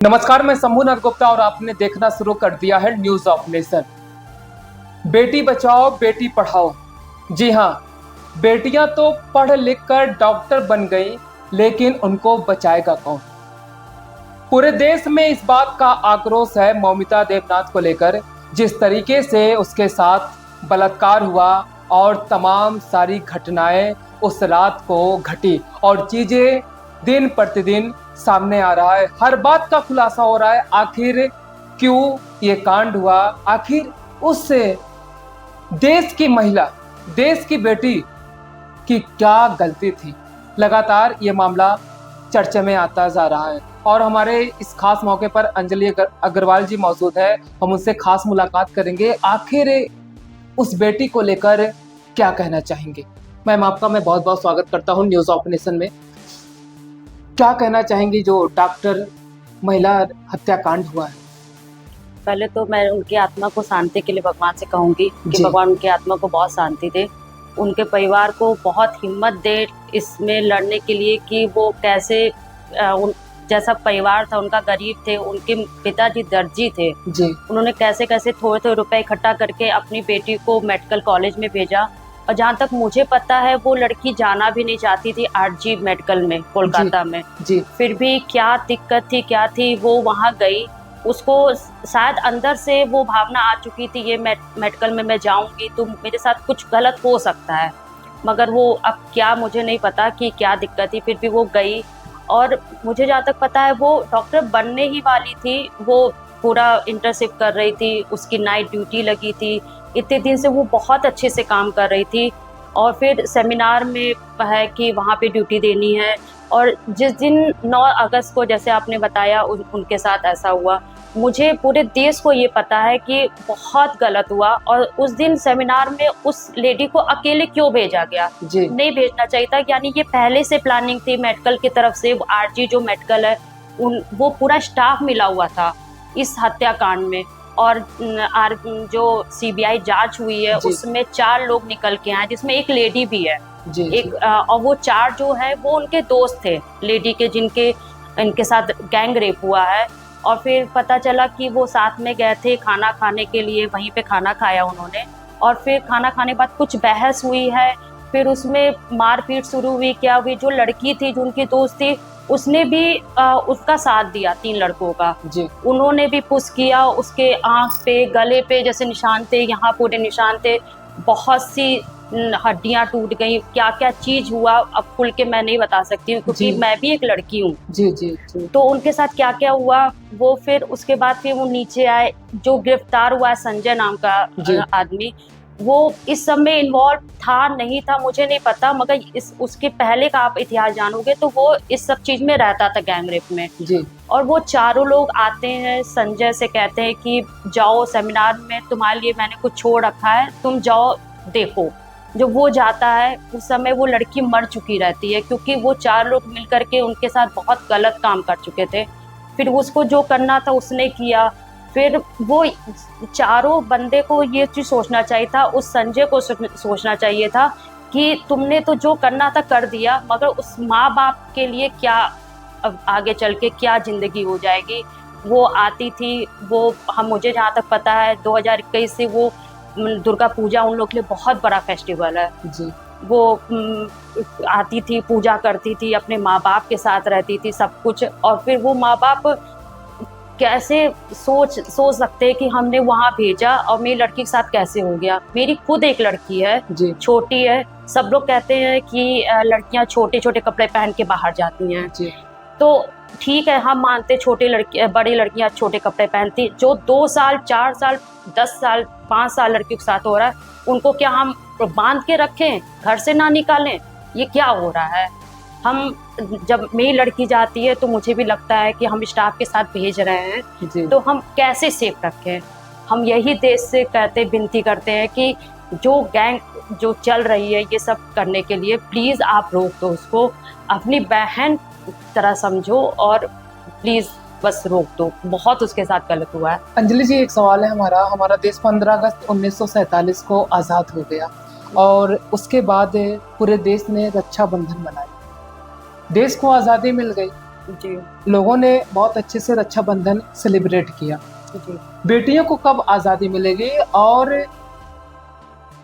नमस्कार, मैं शंभू नाथ गुप्ता और आपने देखना शुरू कर दिया है news of nation. Beti Bachao Beti Padhao. जी हाँ, बेटियां तो पढ़ लिख कर डॉक्टर बन गई, लेकिन उनको बचाएगा कौन? पूरे देश में इस बात का आक्रोश है मौमिता देवनाथ को लेकर, जिस तरीके से उसके साथ बलात्कार हुआ और तमाम सारी घटनाएं उस रात को घटी और चीजें दिन प्रतिदिन सामने आ रहा है। हर बात का खुलासा हो रहा है, आखिर क्यों ये कांड हुआ, आखिर उस देश की महिला, देश की बेटी की क्या गलती थी। लगातार ये मामला चर्चा में आता जा रहा है और हमारे इस खास मौके पर अंजलि अग्रवाल जी मौजूद है। हम उनसे खास मुलाकात करेंगे, आखिर उस बेटी को लेकर क्या कहना चाहेंगे। मैम, आपका मैं बहुत बहुत स्वागत करता हूँ न्यूज ऑफ नेशन में। क्या कहना चाहेंगी जो डॉक्टर महिला हत्याकांड हुआ है? पहले तो मैं उनकी आत्मा को शांति के लिए भगवान से कहूंगी कि भगवान उनकी आत्मा को बहुत शांति दे, उनके परिवार को बहुत हिम्मत दे इसमें लड़ने के लिए कि वो कैसे जैसा परिवार था उनका, गरीब थे, उनके पिताजी दर्जी थे जी। उन्होंने कैसे कैसे थोड़े थोड़े रुपए इकट्ठा करके अपनी बेटी को मेडिकल कॉलेज में भेजा। और जहाँ तक मुझे पता है वो लड़की जाना भी नहीं चाहती थी आरजी मेडिकल में कोलकाता में जी। फिर भी क्या दिक्कत थी, क्या थी, वो वहाँ गई। उसको शायद अंदर से वो भावना आ चुकी थी, ये मेडिकल में मैं जाऊंगी तो मेरे साथ कुछ गलत हो सकता है, मगर वो अब क्या मुझे नहीं पता कि क्या दिक्कत थी। फिर भी वो गई और मुझे जहाँ तक पता है वो डॉक्टर बनने ही वाली थी। वो पूरा इंटर्नशिप कर रही थी, उसकी नाइट ड्यूटी लगी थी, इतने दिन से वो बहुत अच्छे से काम कर रही थी। और फिर सेमिनार में है कि वहाँ पे ड्यूटी देनी है, और जिस दिन 9 अगस्त को जैसे आपने बताया उनके साथ ऐसा हुआ, मुझे पूरे देश को ये पता है कि बहुत गलत हुआ। और उस दिन सेमिनार में उस लेडी को अकेले क्यों भेजा गया जी। नहीं भेजना चाहिए था, यानी ये पहले से प्लानिंग थी मेडिकल की तरफ से। आरजी जो मेडिकल है वो पूरा स्टाफ मिला हुआ था इस हत्याकांड में। और जो सीबीआई जांच हुई है उसमें 4 लोग निकल के आए, जिसमें एक लेडी भी है जी, एक और वो 4 जो है वो उनके दोस्त थे लेडी के, इनके साथ गैंग रेप हुआ है। और फिर पता चला कि वो साथ में गए थे खाना खाने के लिए, वहीं पे खाना खाया उन्होंने। और फिर खाना खाने के बाद कुछ बहस हुई है, फिर उसमें मारपीट शुरू हुई। क्या हुई, जो लड़की थी जो उनकी दोस्त थी उसने भी उसका साथ दिया, 3 लड़कों का जी। उन्होंने भी पुश किया, उसके आंख पे, गले पे जैसे निशान थे, यहाँ पूरे निशान थे, बहुत सी हड्डियां टूट गई। क्या क्या चीज हुआ अब खुल के मैं नहीं बता सकती हूँ, क्योंकि मैं भी एक लड़की हूँ जी, जी जी। तो उनके साथ क्या क्या हुआ वो, फिर उसके बाद फिर वो नीचे आए। जो गिरफ्तार हुआ है संजय नाम का आदमी, वो इस सब में इन्वॉल्व था नहीं था मुझे नहीं पता, मगर उसके पहले का आप इतिहास जानोगे तो वो इस सब चीज में रहता था, गैंग रेप में जी। और वो 4 लोग आते हैं, संजय से कहते हैं कि जाओ सेमिनार में, तुम्हारे लिए मैंने कुछ छोड़ रखा है, तुम जाओ देखो। जो वो जाता है उस समय वो लड़की मर चुकी रहती है, क्योंकि वो 4 लोग मिल करके उनके साथ बहुत गलत काम कर चुके थे। फिर उसको जो करना था उसने किया। फिर वो 4 बंदे को ये चीज सोचना चाहिए था, उस संजय को सोचना चाहिए था कि तुमने तो जो करना था कर दिया, मगर उस माँ बाप के लिए क्या अब आगे चल के क्या जिंदगी हो जाएगी। वो आती थी, वो मुझे जहाँ तक पता है 2021 से वो दुर्गा पूजा उन लोग के लिए बहुत बड़ा फेस्टिवल है जी। वो आती थी, पूजा करती थी, अपने माँ बाप के साथ रहती थी, सब कुछ। और फिर वो माँ बाप कैसे सोच सकते हैं कि हमने वहाँ भेजा और मेरी लड़की के साथ कैसे हो गया। मेरी खुद एक लड़की है जी, छोटी है। सब लोग कहते हैं कि लड़कियां छोटे छोटे कपड़े पहन के बाहर जाती हैं जी। तो ठीक है, हम मानते बड़ी लड़कियां छोटे कपड़े पहनती, जो 2 साल 4 साल 10 साल 5 साल लड़कियों के साथ हो रहा है, उनको क्या हम बांध के रखें, घर से ना निकालें? ये क्या हो रहा है? हम जब मेरी लड़की जाती है तो मुझे भी लगता है कि हम स्टाफ के साथ भेज रहे हैं तो हम कैसे सेफ रखें। हम यही देश से विनती करते हैं कि जो गैंग जो चल रही है ये सब करने के लिए, प्लीज़ आप रोक दो उसको, अपनी बहन तरह समझो और प्लीज़ बस रोक दो। बहुत उसके साथ गलत हुआ है। अंजलि जी, एक सवाल है हमारा देश 15 अगस्त 1947 को आज़ाद हो गया और उसके बाद पूरे देश ने रक्षाबंधन मनाई, देश को आज़ादी मिल गई, जी लोगों ने बहुत अच्छे से रक्षाबंधन सेलिब्रेट किया। जी। बेटियों को कब आज़ादी मिलेगी और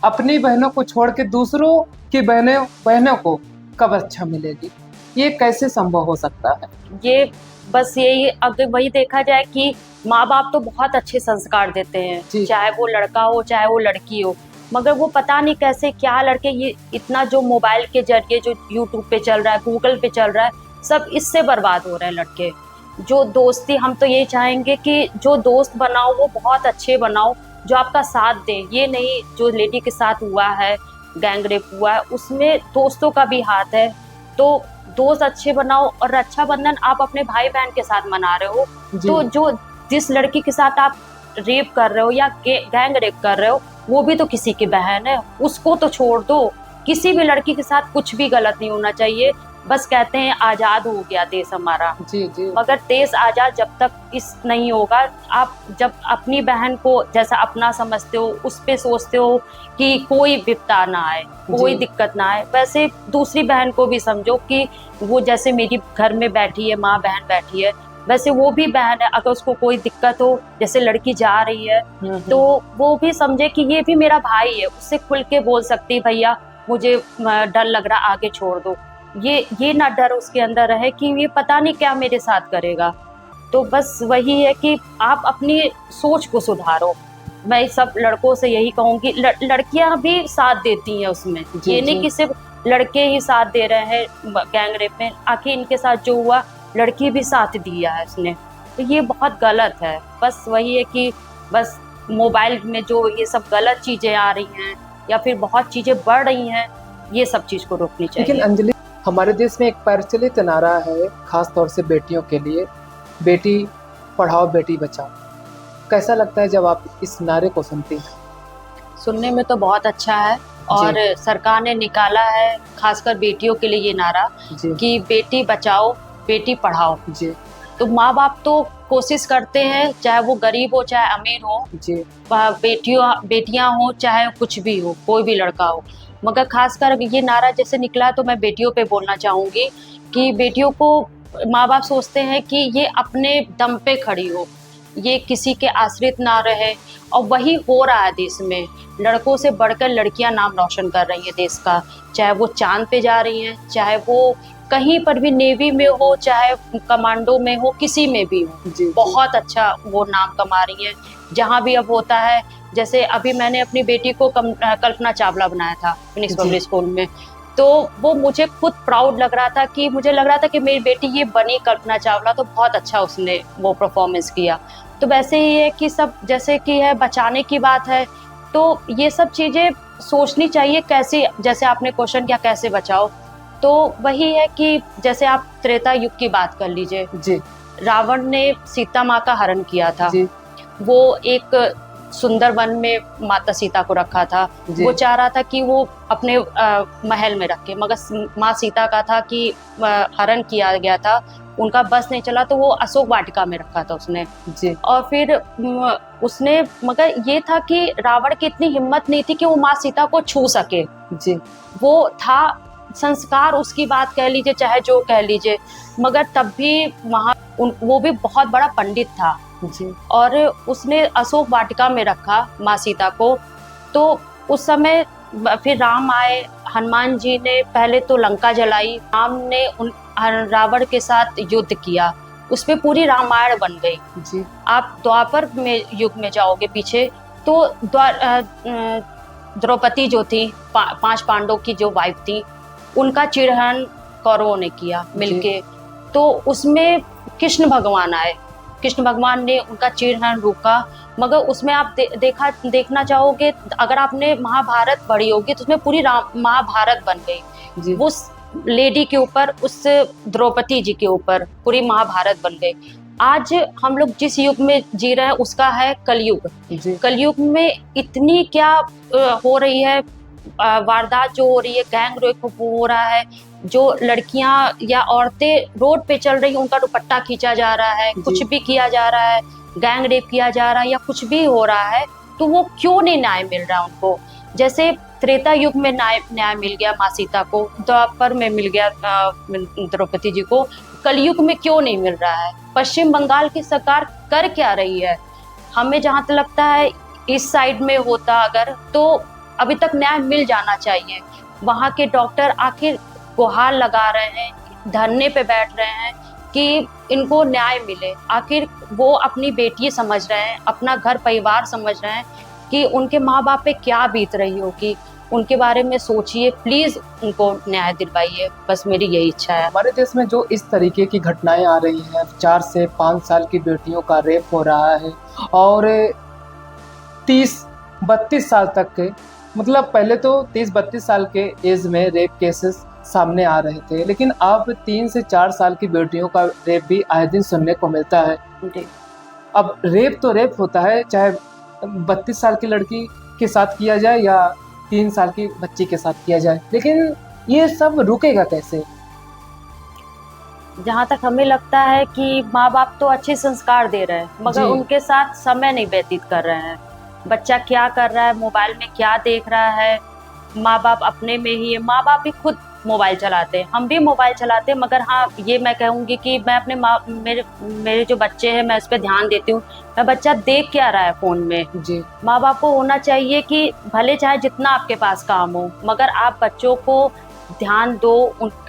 अपनी बहनों को छोड़ के दूसरों की बहनों को कब रक्षा मिलेगी? ये कैसे संभव हो सकता है? ये बस यही, अगर वही देखा जाए कि माँ बाप तो बहुत अच्छे संस्कार देते हैं, जी। चाहे वो लड़का हो चाहे वो लड़की हो, मगर वो पता नहीं कैसे क्या लड़के ये इतना जो मोबाइल के जरिए जो यूट्यूब पे चल रहा है, गूगल पे चल रहा है, सब इससे बर्बाद हो रहे हैं लड़के। जो दोस्ती, हम तो ये चाहेंगे कि जो दोस्त बनाओ वो बहुत अच्छे बनाओ, जो आपका साथ दे। ये नहीं जो लेडी के साथ हुआ है, गैंग रेप हुआ है, उसमें दोस्तों का भी हाथ है। तो दोस्त अच्छे बनाओ, और रक्षाबंधन आप अपने भाई बहन के साथ मना रहे हो, जी। तो जो जिस लड़की के साथ आप रेप कर रहे हो या गैंग रेप कर रहे हो, वो भी तो किसी की बहन है, उसको तो छोड़ दो। किसी भी लड़की के साथ कुछ भी गलत नहीं होना चाहिए। बस कहते हैं आजाद हो गया देश हमारा, जी जी। मगर देश आजाद जब तक इस नहीं होगा। आप जब अपनी बहन को जैसा अपना समझते हो, उस पे सोचते हो कि कोई विपदा ना आए, कोई जी। दिक्कत ना आए, वैसे दूसरी बहन को भी समझो कि वो जैसे मेरी घर में बैठी है, माँ बहन बैठी है, वैसे वो भी बहन है। अगर उसको कोई दिक्कत हो, जैसे लड़की जा रही है, तो वो भी समझे कि ये भी मेरा भाई है, उससे खुल के बोल सकती भैया मुझे डर लग रहा, आगे छोड़ दो। ये ना डर उसके अंदर रहे कि ये पता नहीं क्या मेरे साथ करेगा। तो बस वही है कि आप अपनी सोच को सुधारो। मैं सब लड़कों से यही कहूँगी, लड़कियां भी साथ देती हैं उसमें, ये नहीं कि सिर्फ लड़के ही साथ दे रहे हैं गैंग रेप में। आखिर इनके साथ जो हुआ, लड़की भी साथ दिया है उसने, तो ये बहुत गलत है। बस वही है कि बस मोबाइल में जो ये सब गलत चीज़ें आ रही हैं या फिर बहुत चीज़ें बढ़ रही हैं, ये सब चीज़ को रोकनी चाहिए। लेकिन अंजलि, हमारे देश में एक प्रचलित नारा है खास तौर से बेटियों के लिए, बेटी पढ़ाओ बेटी बचाओ। कैसा लगता है जब आप इस नारे को सुनती हैं? सुनने में तो बहुत अच्छा है, और सरकार ने निकाला है खासकर बेटियों के लिए ये नारा जी कि बेटी बचाओ बेटी पढ़ाओ। जी तो माँ बाप तो कोशिश करते हैं, चाहे वो गरीब हो चाहे अमीर हो, जी बेटियां हो चाहे कुछ भी हो, कोई भी लड़का हो, मगर खासकर ये नारा जैसे निकला तो मैं बेटियों पे बोलना चाहूँगी कि बेटियों को माँ बाप सोचते हैं कि ये अपने दम पे खड़ी हो, ये किसी के आश्रित ना रहे, और वही हो रहा है देश में। लड़कों से बढ़कर लड़कियां नाम रोशन कर रही हैं देश का, चाहे वो चांद पे जा रही हैं, चाहे वो कहीं पर भी नेवी में हो, चाहे कमांडो में हो, किसी में भी हो, जी। बहुत अच्छा वो नाम कमा रही हैं। जहाँ भी अब होता है, जैसे अभी मैंने अपनी बेटी को कल्पना चावला बनाया था फिनिक्स पब्लिक स्कूल में, तो वो मुझे खुद प्राउड लग रहा था कि मुझे लग रहा था कि मेरी बेटी ये बनी कल्पना चावला, तो बहुत अच्छा उसने वो परफॉर्मेंस किया। तो वैसे ही है कि सब जैसे कि है बचाने की बात है, तो ये सब चीज़ें सोचनी चाहिए कैसे, जैसे आपने क्वेश्चन किया कैसे बचाओ, तो वही है कि जैसे आप त्रेता युग की बात कर लीजिए, जी रावण ने सीता माँ का हरण किया था। जी वो एक सुंदर वन में माता सीता को रखा था, वो चाह रहा था कि वो अपने महल में रखे, मगर माँ सीता का था कि हरण किया गया था, उनका बस नहीं चला, तो वो अशोक वाटिका में रखा था उसने जी। और फिर उसने, मगर ये था कि रावण की इतनी हिम्मत नहीं थी कि वो माँ सीता को छू सके। जी वो था संस्कार, उसकी बात कह लीजिए चाहे जो कह लीजिए, मगर तब भी वहाँ वो भी बहुत बड़ा पंडित था जी। और उसने अशोक वाटिका में रखा माँ सीता को। तो उस समय फिर राम आए, हनुमान जी ने पहले तो लंका जलाई, राम ने रावण के साथ युद्ध किया, उस पे पूरी रामायण बन गई। जी। आप द्वापर में युग में जाओगे पीछे, तो द्रौपदी जो थी, 5 पांडव की जो वाइफ थी, उनका चिरहरण कौरवों ने किया मिलके। तो उसमें कृष्ण भगवान आए, कृष्ण भगवान ने उनका चिरहरण रोका, मगर उसमें आप देखना चाहोगे, अगर आपने महाभारत पढ़ी होगी तो उसमें पूरी महाभारत बन गई उस लेडी के ऊपर, उस द्रौपदी जी के ऊपर पूरी महाभारत बन गई। आज हम लोग जिस युग में जी रहे हैं उसका है कलयुग। कलयुग में इतनी क्या हो रही है वारदात जो हो रही है, गैंग रेप हो रहा है, जो लड़कियां या औरतें रोड पे चल रही हैं उनका दुपट्टा खींचा जा रहा है, कुछ भी किया जा रहा है, गैंग रेप किया जा रहा है या कुछ भी हो रहा है, तो वो क्यों नहीं न्याय मिल रहा उनको? जैसे त्रेता युग में न्याय मिल गया माँ सीता को, द्वापर में मिल गया द्रौपदी जी को, कलयुग में क्यों नहीं मिल रहा है? पश्चिम बंगाल की सरकार कर क्या रही है? हमें जहाँ तक लगता है इस साइड में होता अगर तो अभी तक न्याय मिल जाना चाहिए। वहाँ के डॉक्टर आखिर गुहार लगा रहे हैं, धरने पे बैठ रहे हैं कि इनको न्याय मिले। आखिर वो अपनी बेटी समझ रहे हैं, अपना घर परिवार समझ रहे हैं कि उनके माँ बाप पे क्या बीत रही होगी। उनके बारे में सोचिए, प्लीज उनको न्याय दिलवाइए, बस मेरी यही इच्छा है। हमारे देश में जो इस तरीके की घटनाएं आ रही हैं, 4 से 5 साल की बेटियों का रेप हो रहा है और 30-32 साल तक के, मतलब पहले तो 30-32 साल के एज में रेप केसेस सामने आ रहे थे, लेकिन अब 3 से 4 साल की बेटियों का रेप भी आए दिन सुनने को मिलता है। जी। अब रेप तो रेप होता है, चाहे 32 साल की लड़की के साथ किया जाए या 3 साल की बच्ची के साथ किया जाए, लेकिन ये सब रुकेगा कैसे? जहाँ तक हमें लगता है कि माँ बाप तो अच्छे संस्कार दे रहे हैं, मगर जी। उनके साथ समय नहीं व्यतीत कर रहे हैं। बच्चा क्या कर रहा है, मोबाइल में क्या देख रहा है, माँ बाप अपने में ही है। माँ बाप भी खुद मोबाइल चलाते हैं, हम भी मोबाइल चलाते हैं, मगर हाँ ये मैं कहूँगी कि मैं अपने मेरे जो बच्चे हैं मैं उस पर ध्यान देती हूँ, मैं बच्चा देख क्या रहा है फ़ोन में। जी। माँ बाप को होना चाहिए कि भले चाहे जितना आपके पास काम हो, मगर आप बच्चों को ध्यान दो,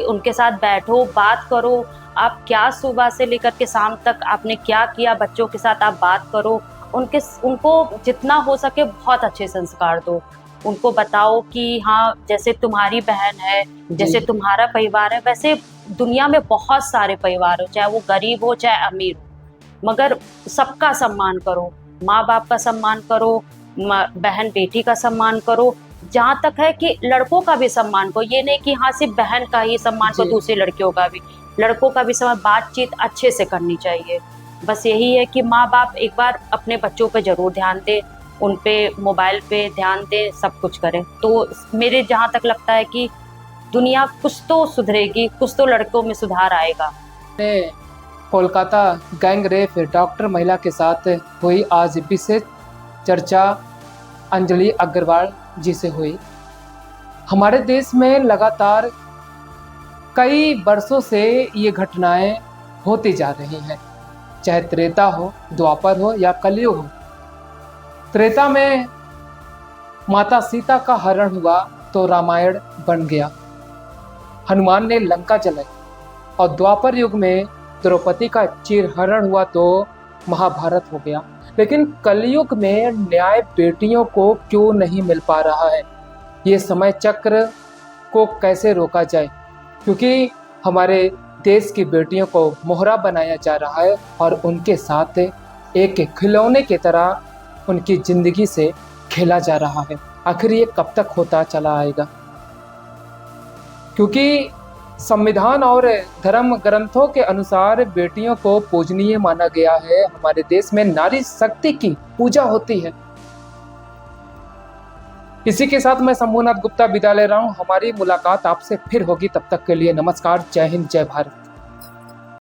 उनके साथ बैठो, बात करो। आप क्या सुबह से लेकर के शाम तक आपने क्या किया, बच्चों के साथ आप बात करो। उनको जितना हो सके बहुत अच्छे संस्कार दो। उनको बताओ कि हाँ जैसे तुम्हारी बहन है, जैसे तुम्हारा परिवार है, वैसे दुनिया में बहुत सारे परिवार हो, चाहे वो गरीब हो चाहे अमीर हो, मगर सबका सम्मान करो। माँ बाप का सम्मान करो, बहन बेटी का सम्मान करो। जहाँ तक है कि लड़कों का भी सम्मान करो, ये नहीं कि हाँ सिर्फ बहन का ही सम्मान करो, दूसरी लड़कियों का भी, लड़कों का भी सम्मान। बातचीत अच्छे से करनी चाहिए। बस यही है कि माँ बाप एक बार अपने बच्चों पे जरूर ध्यान दें, उन पे मोबाइल पे ध्यान दें, सब कुछ करें, तो मेरे जहाँ तक लगता है कि दुनिया कुछ तो सुधरेगी, कुछ तो लड़कों में सुधार आएगा। कोलकाता गैंग रेप डॉक्टर महिला के साथ हुई, आज विशेष चर्चा अंजलि अग्रवाल जी से हुई। हमारे देश में लगातार कई वर्षों से ये घटनाएं होती जा रही हैं, चाहे त्रेता हो, द्वापर हो या कलयुग हो। त्रेता में माता सीता का हरण हुआ तो रामायण बन गया, हनुमान ने लंका जलाई, और द्वापर युग में द्रौपदी का चिरहरण हुआ तो महाभारत हो गया। लेकिन कलयुग में न्याय बेटियों को क्यों नहीं मिल पा रहा है? ये समय चक्र को कैसे रोका जाए? क्योंकि हमारे देश की बेटियों को मोहरा बनाया जा रहा है और उनके साथ एक खिलौने की तरह उनकी जिंदगी से खेला जा रहा है। आखिर ये कब तक होता चला आएगा? क्योंकि संविधान और धर्म ग्रंथों के अनुसार बेटियों को पूजनीय माना गया है। हमारे देश में नारी शक्ति की पूजा होती है। इसी के साथ मैं शंभुनाथ गुप्ता विदा ले रहा हूँ। हमारी मुलाकात आपसे फिर होगी, तब तक के लिए नमस्कार, जय हिंद, जय भारत।